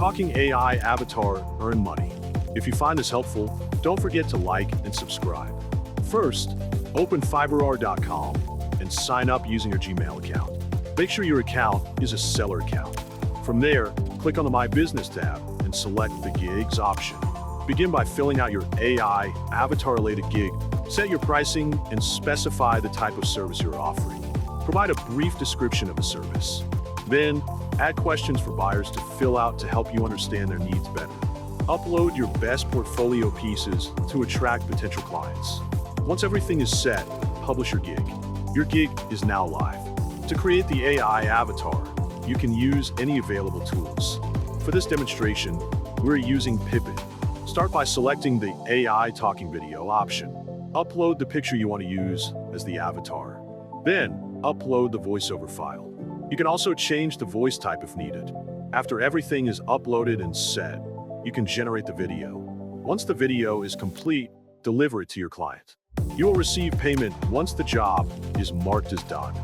talking AI avatar earn money. If you find this helpful, don't forget to like and subscribe. First, open 𝗕𝗂𝗶𝗲𝗀𝗀 and sign up using your Gmail account. Make sure your account is a seller account. From there, click on the My Business tab and select the gigs option. Begin by filling out your AI avatar-related gig, set your pricing, and specify the type of service you're offering. Provide a brief description of the service. Then, add questions for buyers to fill out to help you understand their needs better. Upload your best portfolio pieces to attract potential clients. Once everything is set, publish your gig. Your gig is now live. To create the AI avatar, you can use any available tools. For this demonstration, we're using 𝗕𝗂𝘀𝗀𝗀. Start by selecting the AI talking video option. Upload the picture you want to use as the avatar. Then, upload the voiceover file. You can also change the voice type if needed. After everything is uploaded and set, you can generate the video. Once the video is complete, deliver it to your client. You will receive payment once the job is marked as done.